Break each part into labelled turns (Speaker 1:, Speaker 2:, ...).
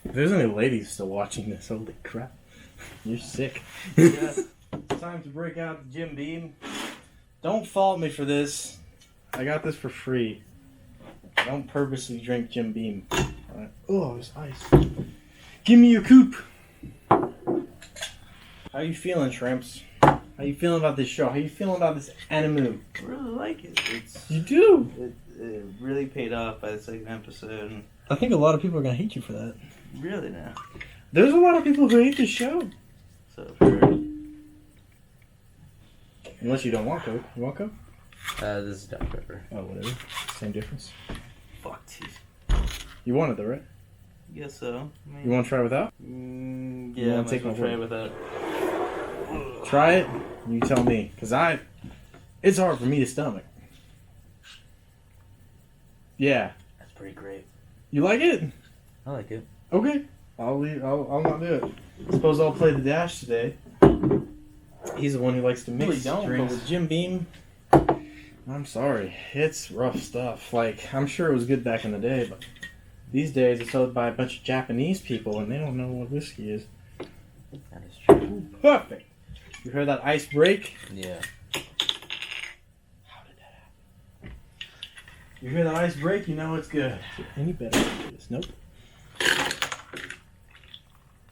Speaker 1: If there's any ladies still watching this, holy crap. You're sick. Yeah. Time to break out the Jim Beam. Don't fault me for this. I got this for free. Don't purposely drink Jim Beam. Right. Oh, it's ice. Give me your coupe. How you feeling, Shrimps? How you feeling about this show? How you feeling about this anime?
Speaker 2: I really like it.
Speaker 1: You do?
Speaker 2: It really paid off by the second episode.
Speaker 1: I think a lot of people are going to hate you for that.
Speaker 2: Really now.
Speaker 1: There's a lot of people who hate this show.
Speaker 2: So for...
Speaker 1: Unless you don't want Coke. You want Coke?
Speaker 2: This is Dr. Pepper.
Speaker 1: Oh, whatever. Same difference.
Speaker 2: Fuck teeth.
Speaker 1: You want it though, right?
Speaker 2: Guess so. I mean,
Speaker 1: You want to try without?
Speaker 2: yeah,
Speaker 1: take my
Speaker 2: try it
Speaker 1: word?
Speaker 2: without.
Speaker 1: Try it. You tell me. Because it's hard for me to stomach. Yeah.
Speaker 2: That's pretty great.
Speaker 1: You like it?
Speaker 2: I like it.
Speaker 1: Okay. I'll not do it. Suppose I'll play the Dash today. He's the one who likes to mix drinks. But with Jim Beam, I'm sorry. It's rough stuff. Like, I'm sure it was good back in the day, but these days it's sold by a bunch of Japanese people and they don't know what whiskey is.
Speaker 2: That is true.
Speaker 1: Perfect. You heard that ice break?
Speaker 2: Yeah.
Speaker 1: How did that happen? You hear the ice break, you know it's good. Any better than this? Nope.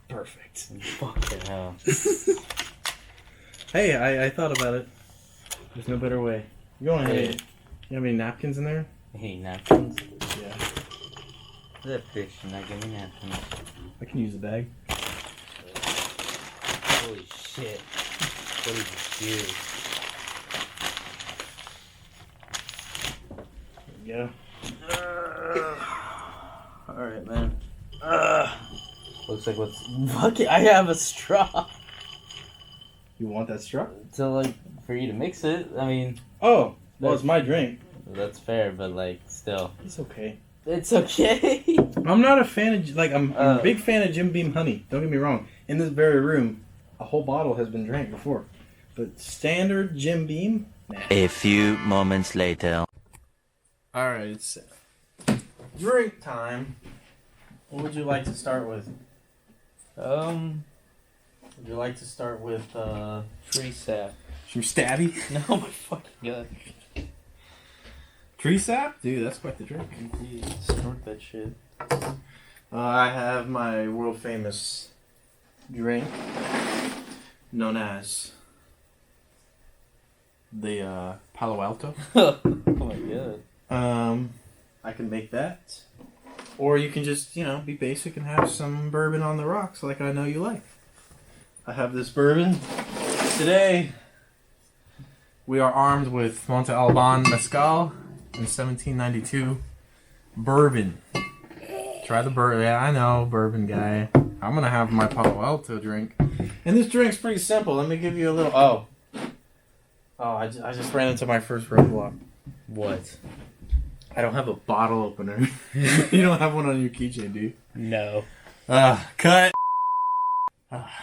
Speaker 1: Perfect.
Speaker 2: Fucking hell.
Speaker 1: Hey, I thought about it. There's no better way. You go ahead. You have any napkins in there?
Speaker 2: Hey, napkins?
Speaker 1: Yeah.
Speaker 2: That bitch should not give me napkins.
Speaker 1: I can use the bag.
Speaker 2: Holy shit. What did you do?
Speaker 1: There we go.
Speaker 2: Alright, man. Looks like what's... Fuck it, I have a straw.
Speaker 1: You want that straw?
Speaker 2: So, like, for you to mix it, I mean...
Speaker 1: Oh, well, it's my drink.
Speaker 2: That's fair, but, like, still.
Speaker 1: It's okay.
Speaker 2: It's okay.
Speaker 1: I'm not a fan of, I'm a big fan of Jim Beam honey. Don't get me wrong. In this very room, a whole bottle has been drank before. But standard Jim Beam? Nah.
Speaker 3: A few moments later.
Speaker 1: Alright, it's drink time. What would you like to start with? Would you like to start with,
Speaker 2: Tree sap.
Speaker 1: some stabby?
Speaker 2: No, my fucking god.
Speaker 1: Tree sap? Dude, that's quite the drink.
Speaker 2: Snort that shit.
Speaker 1: I have my world famous drink known as the Palo Alto.
Speaker 2: Oh my god.
Speaker 1: I can make that. Or you can just, be basic and have some bourbon on the rocks like I know you like. I have this bourbon. Today, we are armed with Monte Alban Mezcal in 1792 bourbon. Try the bourbon. Yeah, I know, bourbon guy. I'm going to have my Palo Alto drink. And this drink's pretty simple. Let me give you a little... Oh, I just ran into my first roadblock.
Speaker 2: What?
Speaker 1: I don't have a bottle opener. You don't have one on your keychain, do you?
Speaker 2: No.
Speaker 1: Cut.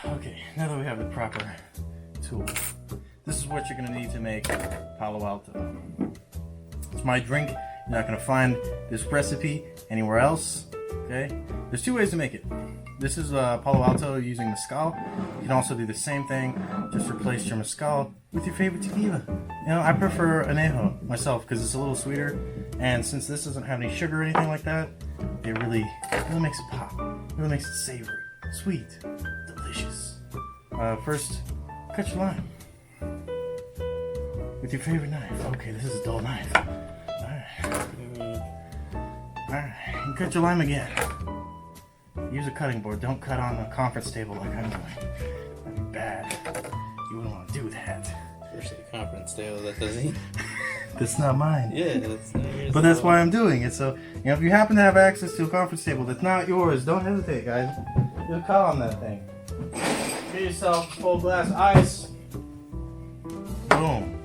Speaker 1: Okay, now that we have the proper tool, this is what you're going to need to make Palo Alto. It's my drink. You're not going to find this recipe anywhere else. Okay? There's two ways to make it. This is Palo Alto using mezcal. You can also do the same thing. Just replace your mezcal with your favorite tequila. I prefer anejo myself because it's a little sweeter. And since this doesn't have any sugar or anything like that, it really makes it pop. It really makes it savory, sweet, delicious. First, cut your lime with your favorite knife. Okay, this is a dull knife. Alright, and cut your lime again. Use a cutting board. Don't cut on a conference table like I'm doing. That'd be bad. You wouldn't want to do that.
Speaker 2: Especially the conference table, that doesn't...
Speaker 1: That's not mine.
Speaker 2: Yeah, that's not yours.
Speaker 1: But that's why I'm doing it. So, if you happen to have access to a conference table that's not yours, don't hesitate, guys. Just cut on that thing. Get yourself a full glass of ice. Boom.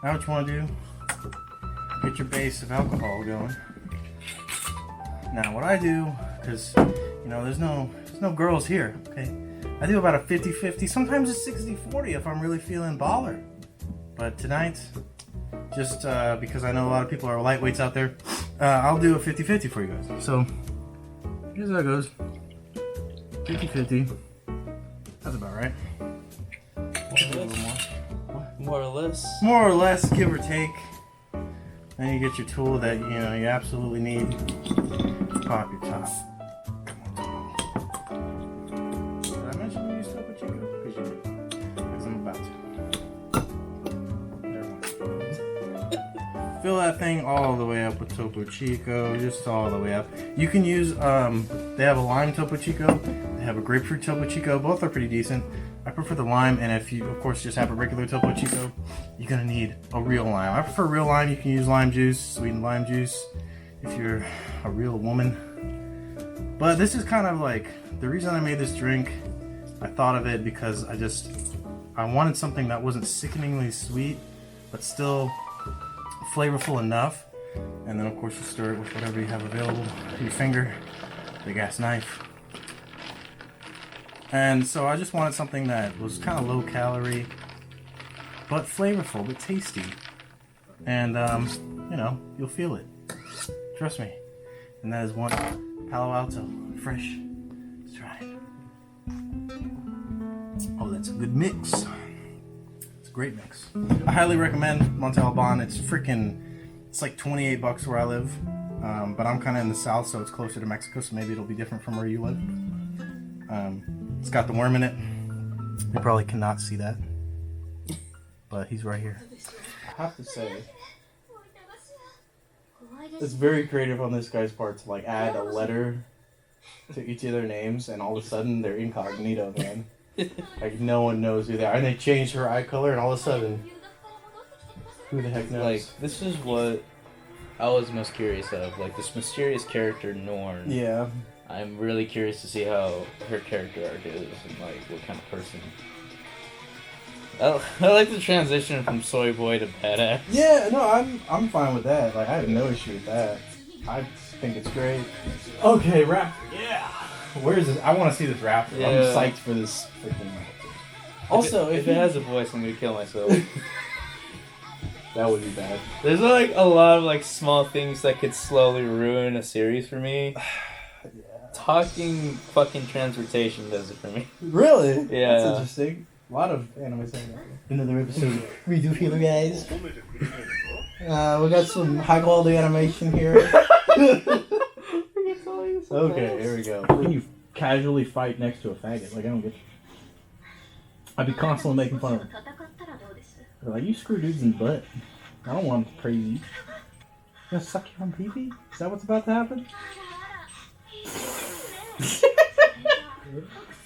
Speaker 1: Now what you want to do, get your base of alcohol going. Now what I do, because, there's no girls here, okay? I do about a 50-50, sometimes a 60-40 if I'm really feeling baller. But tonight, just because I know a lot of people are lightweights out there, I'll do a 50-50 for you guys. So, here's how it goes. 50-50. That's about right. We'll do a little more.
Speaker 2: More or less.
Speaker 1: More or less, give or take. Then you get your tool that you absolutely need. Pop your top. Did I mention you use Topo Chico? Because you did. Because I'm about to. Never mind. Fill that thing all the way up with Topo Chico, just all the way up. You can use, they have a lime Topo Chico, they have a grapefruit Topo Chico, both are pretty decent. I prefer the lime, and if you, of course, just have a regular Topo Chico, you're gonna need a real lime. I prefer real lime. You can use lime juice, sweetened lime juice, if you're a real woman. But this is kind of like, the reason I made this drink, I thought of it because I wanted something that wasn't sickeningly sweet, but still flavorful enough. And then of course you stir it with whatever you have available, your finger, big ass knife. And so I just wanted something that was kind of low calorie, but flavorful, but tasty. And you'll feel it. Trust me. And that is one Palo Alto, fresh. Let's try it. Oh, that's a good mix. It's a great mix. I highly recommend Montalban. It's like $28 where I live. But I'm kind of in the south, so it's closer to Mexico, so maybe it'll be different from where you live. It's got the worm in it. You probably cannot see that, but he's right here. I have to say, it's very creative on this guy's part to like add a letter to each of their names, and all of a sudden they're incognito, man. Like no one knows who they are, and they changed her eye color, and all of a sudden, who the heck knows?
Speaker 2: Like, this is what I was most curious of, like this mysterious character Norn.
Speaker 1: Yeah.
Speaker 2: I'm really curious to see how her character arc is and like what kind of person. I like the transition from soy boy to badass.
Speaker 1: Yeah, no, I'm fine with that. Like I have no issue with that. I think it's great. Okay, Raptor. Yeah. Where is this? I want to see this Raptor.
Speaker 2: Yeah.
Speaker 1: I'm psyched for this freaking Raptor. Also,
Speaker 2: if it has a voice, I'm gonna kill myself.
Speaker 1: That would be bad.
Speaker 2: There's like a lot of like small things that could slowly ruin a series for me. Talking fucking transportation does it for me.
Speaker 1: Really?
Speaker 2: Yeah.
Speaker 1: That's interesting. A lot of anime saying that. Another episode we do here, guys. We got some high quality animation here. Okay, here we go. How can you casually fight next to a faggot? Like I don't get. I'd be constantly making fun of him. They're like, you screw dudes in the butt. I don't want to praise you. You gonna suck your own pee-pee? Is that what's about to happen?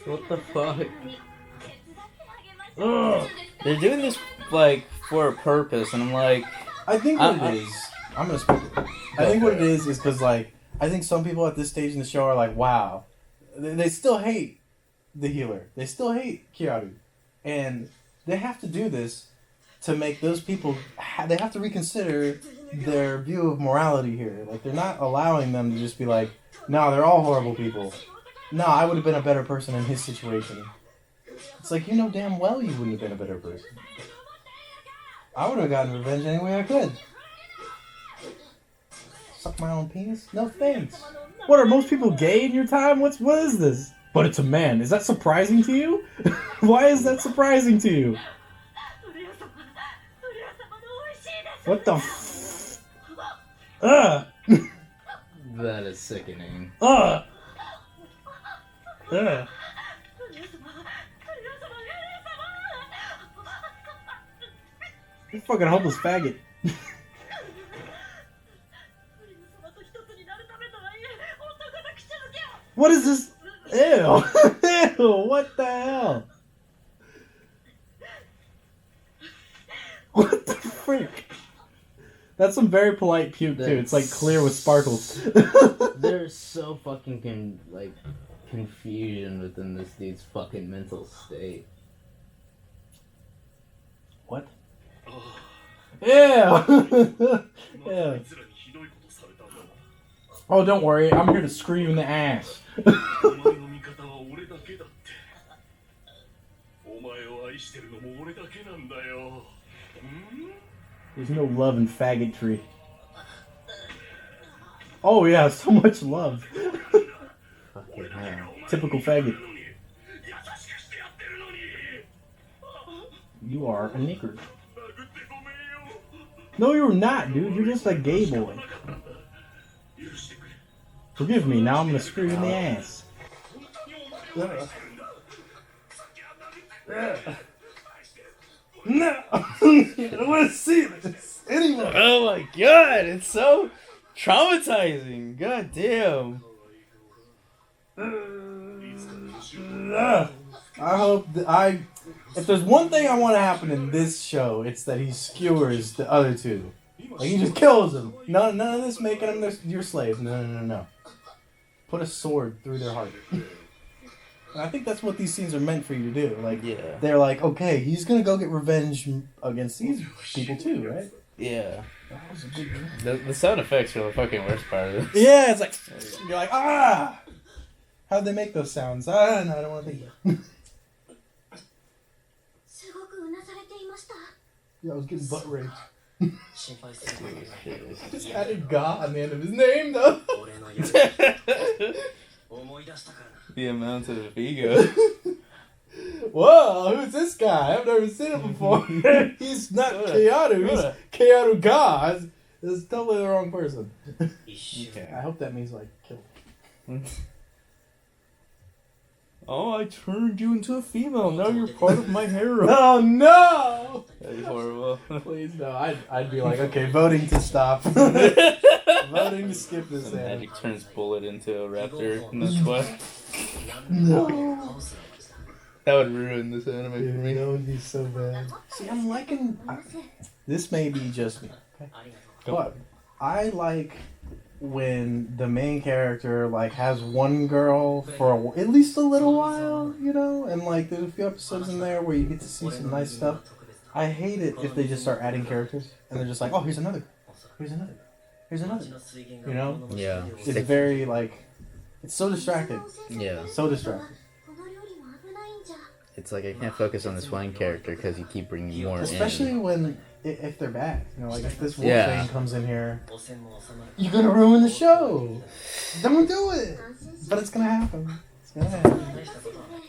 Speaker 2: What the fuck? Ugh. They're doing this like for a purpose, and I'm like,
Speaker 1: I think what it is. I'm gonna speak. I think what it is because like I think some people at this stage in the show are like, wow, they still hate the healer. They still hate Kiaru, and they have to do this to make those people. They have to reconsider their view of morality here. Like they're not allowing them to just be like, no, they're all horrible people. No, I would have been a better person in his situation. It's like, you know damn well you wouldn't have been a better person. I would have gotten revenge any way I could. Suck my own penis? No thanks. What, are most people gay in your time? What is this? But it's a man. Is that surprising to you? Why is that surprising to you? What the f... Ugh!
Speaker 2: that is sickening.
Speaker 1: Ugh! Ugh! You fucking hopeless faggot. What is this? Ew! Ew! What the hell? What the frick? That's some very polite puke too. It's like clear with sparkles.
Speaker 2: There's so fucking confusion within this dude's fucking mental state.
Speaker 1: What? Yeah. Yeah. Oh, don't worry. I'm here to scream in the ass. There's no love in faggotry. Oh yeah, so much love. Typical faggot. You are a nigger. No, you're not, dude. You're just a gay boy. Forgive me. Now I'm gonna screw you in the ass. No, I don't want to see this anymore.
Speaker 2: Oh my god, it's so traumatizing. God damn.
Speaker 1: I hope that if there's one thing I want to happen in this show, it's that he skewers the other two. Like, he just kills them. None of this making them your slave. No. Put a sword through their heart. And I think that's what these scenes are meant for you to do. Like, they're like, okay, he's gonna go get revenge against these people too, right?
Speaker 2: Yeah. That was a good the sound effects are the fucking worst part of this.
Speaker 1: Yeah, it's like, you're like, ah! How'd they make those sounds? Ah, no, I don't want to think. Yeah, I was getting butt raped. Just added "ga" on the end of his name, though.
Speaker 2: The amount of ego.
Speaker 1: Whoa, who's this guy? I've never seen him before. He's not Keanu. He's Keanu Ga. That's totally the wrong person. Okay, I hope that means like kill.
Speaker 2: Oh, I turned you into a female. Now you're part of my harem.
Speaker 1: Oh no!
Speaker 2: That'd be horrible.
Speaker 1: Please no. I'd be like, okay, voting to stop. Voting to skip this.
Speaker 2: Magic turns Bullet into a raptor, and that's why.
Speaker 1: No.
Speaker 2: That would ruin this anime for me.
Speaker 1: That would be so bad. See, I'm liking. This may be just me, okay? But I like when the main character like has one girl for at least a little while, you know, and like there's a few episodes in there where you get to see some nice stuff. I hate it if they just start adding characters and they're just like, oh, here's another, here's another, here's another, you know?
Speaker 2: Yeah.
Speaker 1: It's very like, it's so distracting.
Speaker 2: Yeah.
Speaker 1: So distracting.
Speaker 2: It's like I can't focus on this one character because you keep bringing more
Speaker 1: especially
Speaker 2: in.
Speaker 1: when if they're bad, you know, like if this wolf
Speaker 2: Yeah.
Speaker 1: thing comes in here, you're gonna ruin the show. Don't do it. But it's gonna happen. It's gonna happen.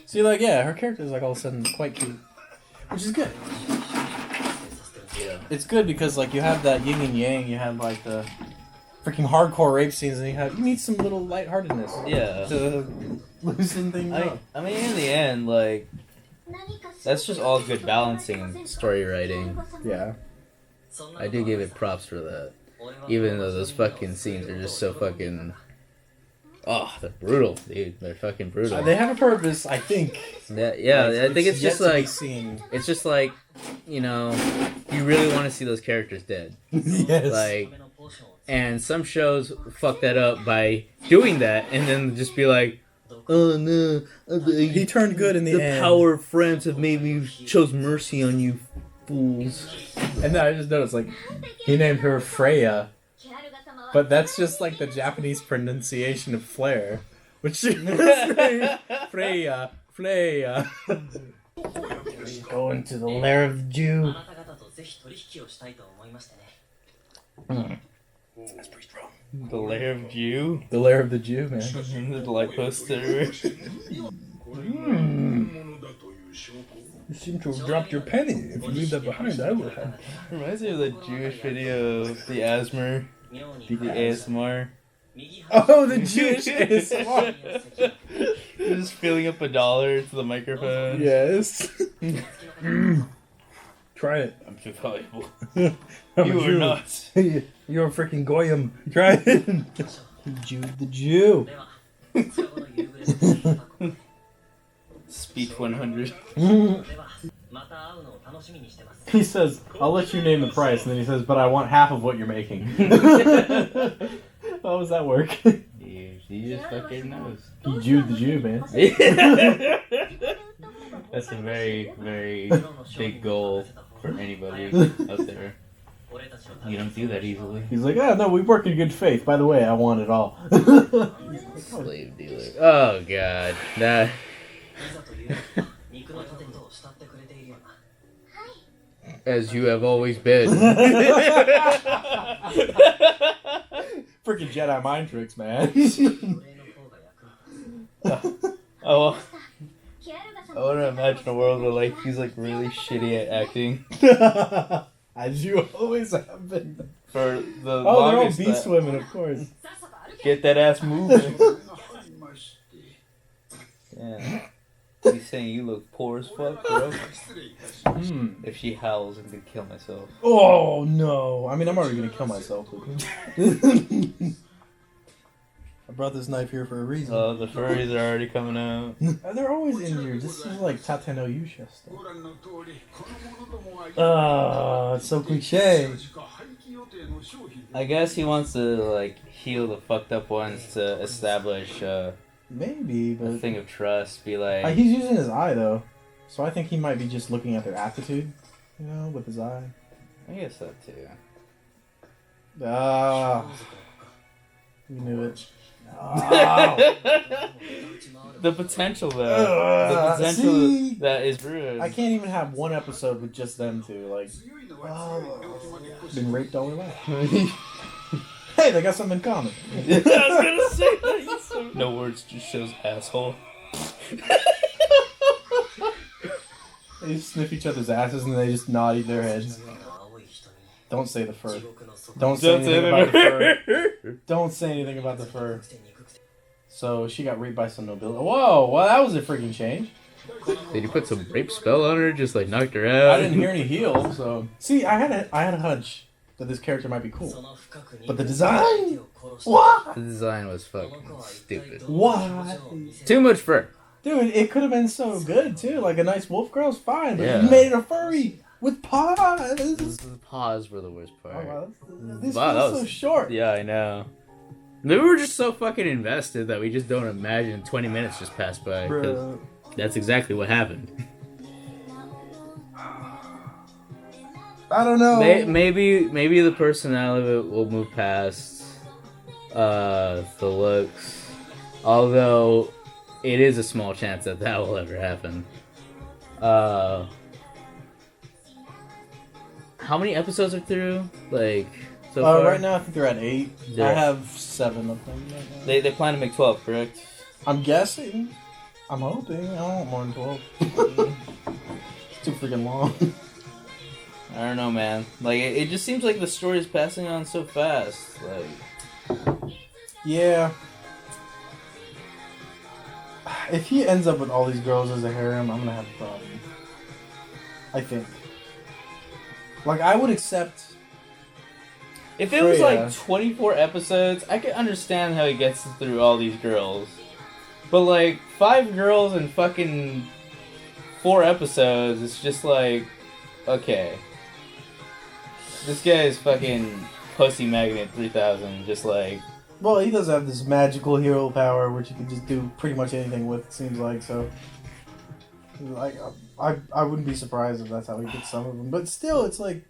Speaker 1: So you're like, yeah, her character is like all of a sudden quite cute, which is good.
Speaker 2: Yeah.
Speaker 1: It's good because like you have that yin and yang. You have like the freaking hardcore rape scenes, and you need some little lightheartedness.
Speaker 2: Yeah.
Speaker 1: To loosen things up.
Speaker 2: I mean, in the end, like, that's just all good balancing and story writing.
Speaker 1: Yeah.
Speaker 2: I do give it props for that. Even though those fucking scenes are just so fucking... Oh, they're brutal, dude. They're fucking brutal.
Speaker 1: They have a purpose, I think.
Speaker 2: Yeah, I think it's just like...
Speaker 1: Seen.
Speaker 2: It's just like, you know, you really want to see those characters dead.
Speaker 1: Yes.
Speaker 2: Like, and some shows fuck that up by doing that and then just be like, oh no,
Speaker 1: He turned good in the end.
Speaker 2: The power of friends have made me chose mercy on you fools.
Speaker 1: And then I just noticed, like, he named her Freya, but that's just like the Japanese pronunciation of flare, which is Freya. Going to the lair of the Jew. That's pretty strong.
Speaker 2: The lair of Jew?
Speaker 1: The lair of the Jew, man.
Speaker 2: The light poster.
Speaker 1: You seem to have dropped your penny. If you leave that behind, I will have.
Speaker 2: Reminds me of the Jewish video of the ASMR. The ASMR.
Speaker 1: Oh, the Jewish ASMR.
Speaker 2: Just filling up $1 to the microphone.
Speaker 1: Yes. Try it.
Speaker 2: I'm too valuable.
Speaker 1: You
Speaker 2: are not.
Speaker 1: You're a freaking goyim. Try it. Jew the Jew.
Speaker 2: Speech 100.
Speaker 1: He says, I'll let you name the price, and then he says, but I want half of what you're making. How does that work?
Speaker 2: He just fucking knows.
Speaker 1: He Jewed the Jew, man.
Speaker 2: That's a very, very big goal for anybody out there. You don't do that easily.
Speaker 1: He's like, oh, no, we work in good faith. By the way, I want it all.
Speaker 2: Slave dealer. Oh, God. That... As you have always been.
Speaker 1: Freaking Jedi mind tricks, man.
Speaker 2: Oh, I want to imagine a world where like he's like really shitty at acting
Speaker 1: As you always have been.
Speaker 2: for the
Speaker 1: Oh, they're all
Speaker 2: longest.
Speaker 1: beast women, of course.
Speaker 2: Get that ass moving. Yeah. He's saying you look poor as fuck, bro. If she howls, I'm gonna kill myself.
Speaker 1: Oh no! I mean, I'm already gonna kill myself. I brought this knife here for a reason.
Speaker 2: Oh, the furries are already coming out.
Speaker 1: They're always injured. This is like Tate no Yusha stuff. It's so cliche.
Speaker 2: I guess he wants to like heal the fucked up ones to establish
Speaker 1: Maybe,
Speaker 2: a
Speaker 1: but
Speaker 2: thing of trust. Be like,
Speaker 1: he's using his eye though, so I think he might be just looking at their attitude, you know, with his eye.
Speaker 2: I guess that too.
Speaker 1: You knew it.
Speaker 2: The potential though. The potential
Speaker 1: see?
Speaker 2: that is ruined.
Speaker 1: I can't even have one episode with just them two. Like, been raped all their life. Hey, they got something in common.
Speaker 2: I was gonna say that. No words, just shows asshole.
Speaker 1: They just sniff each other's asses and they just nod their heads. Don't say the fur. Don't say anything about the fur. Don't say anything about the fur. So she got raped by some nobility. Whoa, well that was a freaking change.
Speaker 2: Did you put some rape spell on her? Just like knocked her out?
Speaker 1: I didn't hear any heal, so see, I had a hunch that this character might be cool, but the design. What?
Speaker 2: The design was fucking stupid.
Speaker 1: Why?
Speaker 2: Too much fur.
Speaker 1: Dude, it could have been so good too. Like a nice wolf girl's fine, but
Speaker 2: Yeah.
Speaker 1: you made it a furry with paws.
Speaker 2: The paws were the worst
Speaker 1: Oh,
Speaker 2: part.
Speaker 1: wow, this
Speaker 2: Wow,
Speaker 1: feels
Speaker 2: that
Speaker 1: so
Speaker 2: was-
Speaker 1: short.
Speaker 2: Yeah, I know. Maybe we're just so fucking invested that we just don't imagine 20 minutes just passed by. 'Cause
Speaker 1: Bruh.
Speaker 2: that's exactly what happened.
Speaker 1: I don't know.
Speaker 2: Maybe the personality of it will move past the looks. Although it is a small chance that that will ever happen. How many episodes are through? Like so far?
Speaker 1: Right now I think they're at 8.
Speaker 2: Yeah.
Speaker 1: I have 7 of them right now.
Speaker 2: They plan to make 12, correct?
Speaker 1: I'm guessing. I'm hoping. I don't want more than 12. It's too freaking long.
Speaker 2: I don't know, man. Like it just seems like the story is passing on so fast. Like
Speaker 1: Yeah. If he ends up with all these girls as a harem, I'm gonna have a problem. I think. Like, I would accept.
Speaker 2: if it was
Speaker 1: Freya.
Speaker 2: like 24 episodes, I could understand how he gets through all these girls. But like 5 girls and fucking 4 episodes, it's just like, okay. This guy is fucking Pussy Magnet 3000, just like...
Speaker 1: Well, he does have this magical hero power, which you can just do pretty much anything with, it seems like, so... Like, I wouldn't be surprised if that's how he gets some of them. But still, it's like...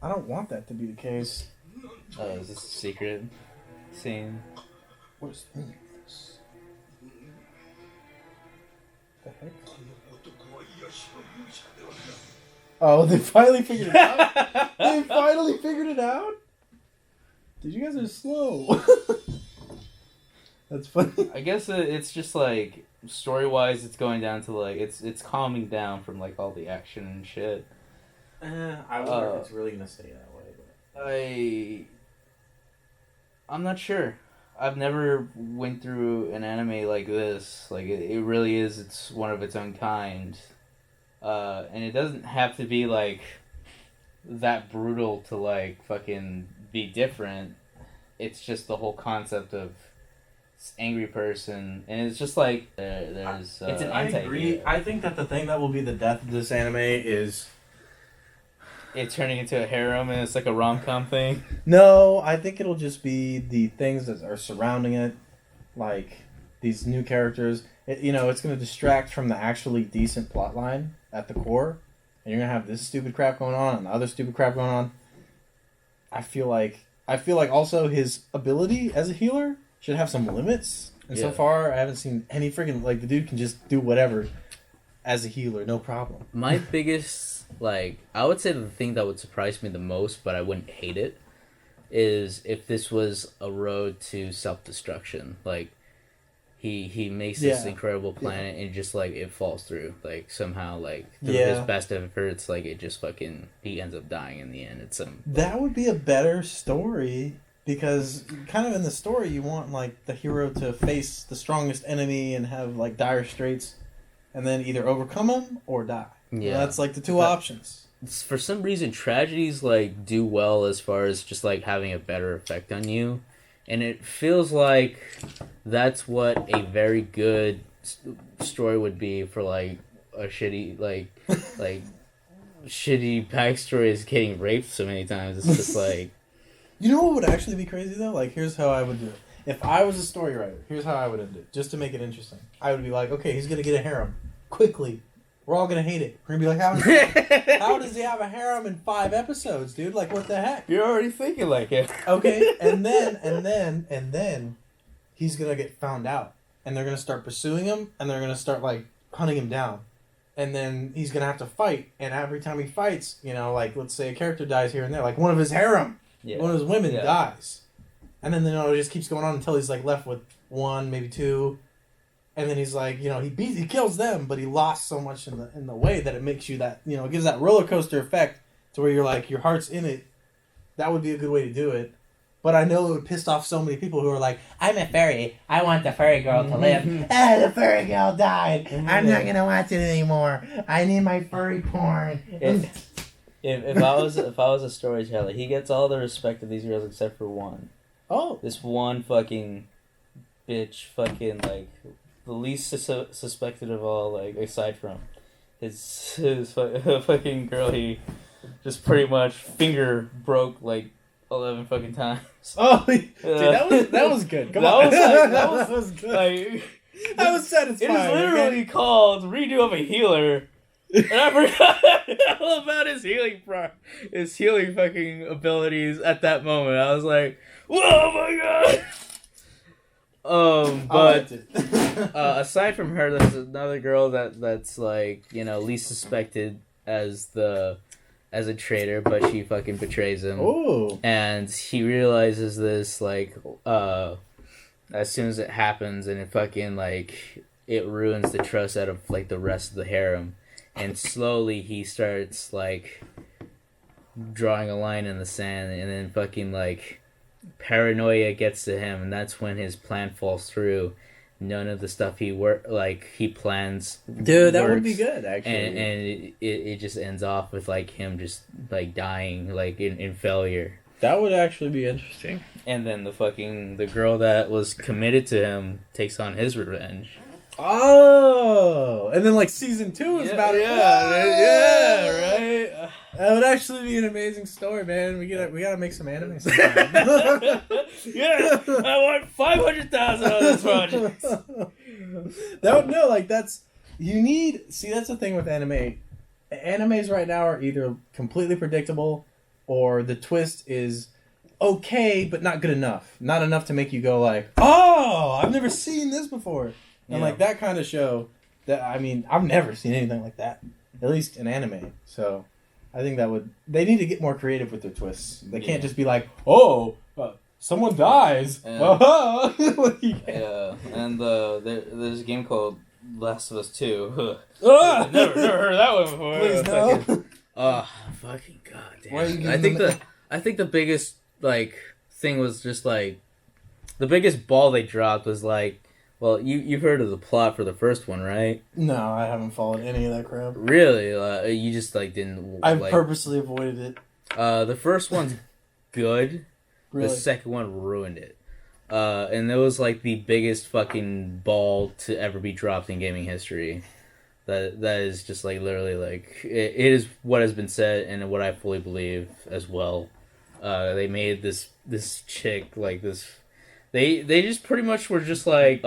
Speaker 1: I don't want that to be the case.
Speaker 2: Oh, is this a secret scene?
Speaker 1: What is this? The heck? Oh, they finally figured it out? They finally figured it out? Dude, you guys are slow. That's funny.
Speaker 2: I guess it's just like, story-wise, it's going down to like, it's calming down from like all the action and shit.
Speaker 1: I wonder if it's really gonna stay that way.
Speaker 2: I'm not sure. I've never went through an anime like this. Like it really is. It's one of its own kind, and it doesn't have to be like that brutal to like fucking be different. It's just the whole concept of this angry person, and it's just like there's
Speaker 1: It's an I
Speaker 2: anti-hero.
Speaker 1: agree. I think that the thing that will be the death of this anime is...
Speaker 2: It turning into a harem, and it's like a rom-com thing.
Speaker 1: No, I think it'll just be the things that are surrounding it, like these new characters. It's going to distract from the actually decent plot line at the core, and you're going to have this stupid crap going on and the other stupid crap going on. I feel like also his ability as a healer should have some limits. And so
Speaker 2: Yeah.
Speaker 1: far, I haven't seen any freaking... Like, the dude can just do whatever as a healer, no problem.
Speaker 2: My biggest, like, I would say the thing that would surprise me the most, but I wouldn't hate it, is if this was a road to self-destruction. Like, he makes this incredible planet and just like it falls through like somehow like through his best efforts like it just fucking he ends up dying in the end. It's
Speaker 1: that would be a better story because kind of in the story you want like the hero to face the strongest enemy and have like dire straits and then either overcome him or die. Yeah, that's like the two options.
Speaker 2: For some reason tragedies like do well as far as just like having a better effect on you. And it feels like that's what a very good story would be for like a shitty shitty backstory is getting raped so many times. It's just like
Speaker 1: you know what would actually be crazy though? Like here's how I would do it. If I was a story writer, here's how I would end it, just to make it interesting. I would be like, okay, he's gonna get a harem quickly. We're all gonna hate it. We're gonna be like, how does he have a harem in 5 episodes, dude? Like, what the heck?
Speaker 2: You're already thinking like it.
Speaker 1: Okay, and then he's gonna get found out, and they're gonna start pursuing him, and they're gonna start like hunting him down, and then he's gonna have to fight, and every time he fights, you know, like let's say a character dies here and there, like one of his harem, one of his women dies, and then it just keeps going on until he's like left with 1, maybe 2. And then he's like, you know, he kills them, but he lost so much in the way that it makes you that, you know, it gives that roller coaster effect to where you're like, your heart's in it. That would be a good way to do it. But I know it would piss off so many people who are like, I'm a fairy. I want the fairy girl to live. The fairy girl died. I'm not going to watch it anymore. I need my furry porn.
Speaker 2: If I was a storyteller, he gets all the respect of these girls except for one.
Speaker 1: Oh.
Speaker 2: This one fucking bitch fucking like... The least suspected of all, like, aside from his fucking girl, he just pretty much finger broke, like, 11 fucking times.
Speaker 1: Oh, dude, that was good. Come on. That was good.
Speaker 2: Like,
Speaker 1: that was satisfying.
Speaker 2: It is literally called Redo of a Healer. And I forgot all about his healing fucking abilities at that moment. I was like, whoa, my God! But aside from her, there's another girl that's like, you know, least suspected as a traitor, but she fucking betrays him.
Speaker 1: Ooh.
Speaker 2: And he realizes this like as soon as it happens, and it fucking like it ruins the trust out of like the rest of the harem, and slowly he starts like drawing a line in the sand, and then fucking like paranoia gets to him, and that's when his plan falls through. None of the stuff he plans,
Speaker 1: dude, that would be good actually,
Speaker 2: and it just ends off with like him just like dying like in failure.
Speaker 1: That would actually be interesting.
Speaker 2: And then the girl that was committed to him takes on his revenge.
Speaker 1: Oh, and then like season 2 is about it.
Speaker 2: Yeah, right.
Speaker 1: That would actually be an amazing story, man. We gotta make some anime sometime.
Speaker 2: Yeah, I want 500,000 on this project.
Speaker 1: That's the thing with anime. Animes right now are either completely predictable, or the twist is okay but not good enough. Not enough to make you go like, oh, I've never seen this before. And like that kind of show, I've never seen anything like that, at least in anime. So I think they need to get more creative with their twists. They can't just be like, oh, someone dies.
Speaker 2: Yeah, and there's a game called Last of Us 2. Never heard that one before.
Speaker 1: Please no.
Speaker 2: Fucking goddamn. I think the biggest like thing was just like the biggest ball they dropped was like, well, you've heard of the plot for the first one, right?
Speaker 1: No, I haven't followed any of that crap.
Speaker 2: Really? You just like didn't.
Speaker 1: I've purposely avoided it.
Speaker 2: The first one's good.
Speaker 1: Really?
Speaker 2: The second one ruined it. And it was like the biggest fucking ball to ever be dropped in gaming history. That is just like literally like it is what has been said and what I fully believe as well. They made this chick like this. They just pretty much were just like,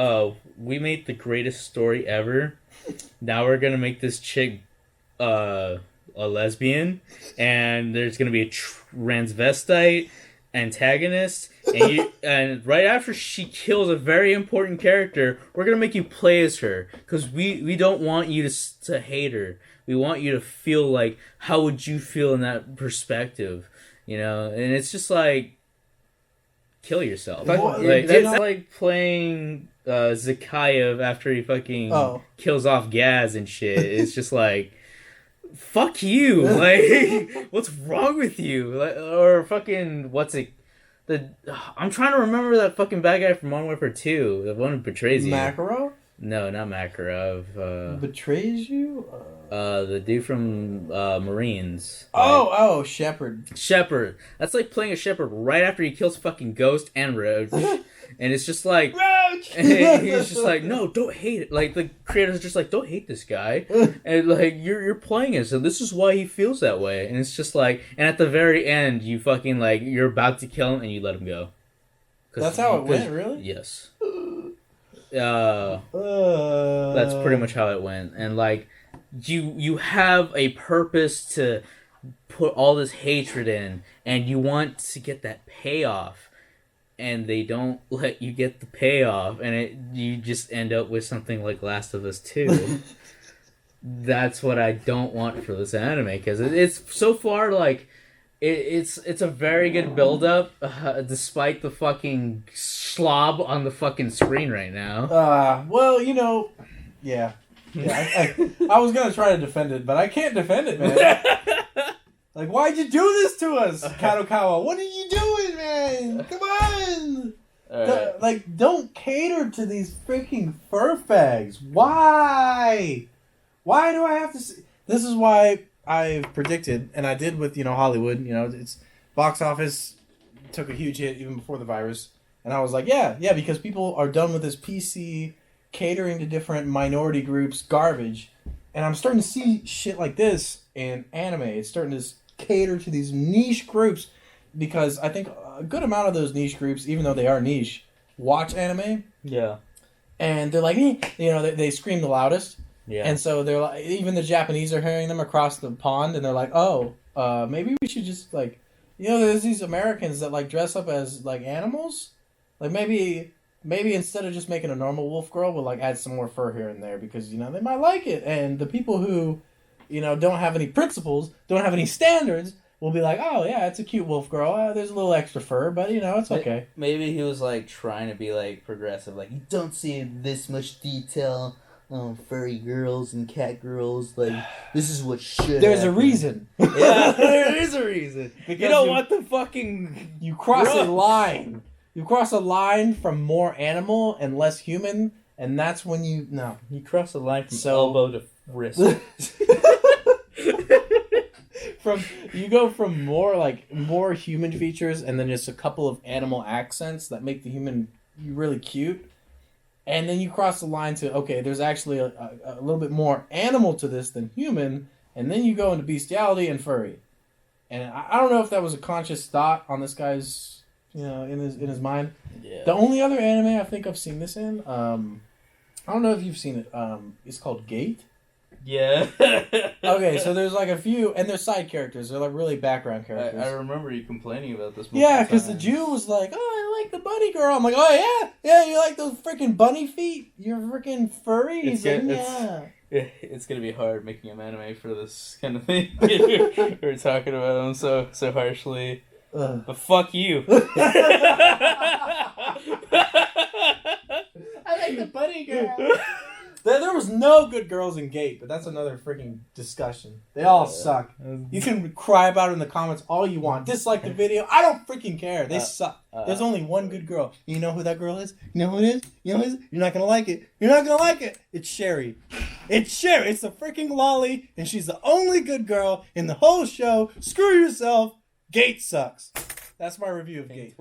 Speaker 2: we made the greatest story ever. Now we're gonna make this chick a lesbian, and there's gonna be a transvestite antagonist, and right after she kills a very important character, we're gonna make you play as her, because we don't want you to hate her. We want you to feel like, how would you feel in that perspective, you know? And it's just like, kill yourself.
Speaker 1: Well,
Speaker 2: like it's like playing Zakayev after he fucking
Speaker 1: Oh.
Speaker 2: kills off Gaz and shit. It's just like, fuck you. Like, what's wrong with you? Like, or fucking, I'm trying to remember that fucking bad guy from Modern Warfare 2. The one who betrays you.
Speaker 1: Makarov?
Speaker 2: No, not Makarov.
Speaker 1: Betrays you?
Speaker 2: The dude from Marines.
Speaker 1: Oh, Shepard.
Speaker 2: Shepard. That's like playing a Shepard right after he kills fucking Ghost and Roach. And it's just like...
Speaker 1: Roach!
Speaker 2: And he's just like, no, don't hate it. Like, the creators are just like, don't hate this guy. And, like, you're playing it, so this is why he feels that way. And it's just like... And at the very end, you fucking, like, you're about to kill him and you let him go.
Speaker 1: That's how it went, really?
Speaker 2: Yes. That's pretty much how it went. And, like, you have a purpose to put all this hatred in, and you want to get that payoff. And they don't let you get the payoff, and you just end up with something like Last of Us 2. That's what I don't want for this anime, because it's so far like it's a very good build up, despite the fucking slob on the fucking screen right now.
Speaker 1: Well, yeah. I was gonna try to defend it, but I can't defend it, man. Like, why'd you do this to us, Kadokawa? What are you doing, man? Come on!
Speaker 2: Right.
Speaker 1: Don't cater to these freaking fur fags. Why? Why do I have to see... This is why I predicted, and I did with, Hollywood. It's box office took a huge hit even before the virus. And I was like, yeah, because people are done with this PC catering to different minority groups garbage. And I'm starting to see shit like this in anime. It's starting to cater to these niche groups, because I think a good amount of those niche groups, even though they are niche, watch anime.
Speaker 2: Yeah.
Speaker 1: And they're like, they scream the loudest.
Speaker 2: Yeah.
Speaker 1: And so they're like, even the Japanese are hearing them across the pond, and they're like, maybe we should just there's these Americans that dress up as animals. Like maybe instead of just making a normal wolf girl, we'll add some more fur here and there, because they might like it. And the people who don't have any principles, don't have any standards, will be like, oh yeah, it's a cute wolf girl. There's a little extra fur, but it's okay.
Speaker 2: Maybe he was trying to be progressive. You don't see this much detail on furry girls and cat girls. This is what should.
Speaker 1: There's
Speaker 2: happen.
Speaker 1: a reason.
Speaker 2: Yeah, there is a reason.
Speaker 1: Because
Speaker 2: you don't want the fucking.
Speaker 1: You cross a line. You cross a line from more animal and less human, and that's when you
Speaker 2: cross a line from elbow to wrist.
Speaker 1: You go from more human features, and then just a couple of animal accents that make the human really cute, and then you cross the line to, okay, there's actually a little bit more animal to this than human, and then you go into bestiality and furry. And I don't know if that was a conscious thought on this guy's in his mind.
Speaker 2: Yeah.
Speaker 1: The only other anime I think I've seen this in, I don't know if you've seen it. It's called Gate.
Speaker 2: Yeah.
Speaker 1: Okay, so there's a few, and they're side characters. They're really background characters.
Speaker 2: I remember you complaining about this.
Speaker 1: Yeah, because the Jew was like, "Oh, I like the bunny girl." I'm like, "Oh yeah, you like those freaking bunny feet? You're freaking furry." He's like, "Yeah."
Speaker 2: It's gonna be hard making an anime for this kind of thing. We're talking about them so harshly. But fuck you.
Speaker 1: I like the bunny girl. There was no good girls in Gate, but that's another freaking discussion. They all suck. You can cry about it in the comments all you want. Dislike the video. I don't freaking care. They suck. There's only one good girl. You know who that girl is? You know who it is? You know who it is? You're not going to like it. You're not going to like it. It's Sherry. It's Sherry. It's a freaking lolly, and she's the only good girl in the whole show. Screw yourself. Gate sucks. That's my review of Gate.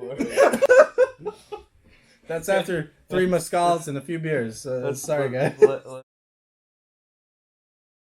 Speaker 1: That's after 3 mezcals and a few beers. Sorry, guys.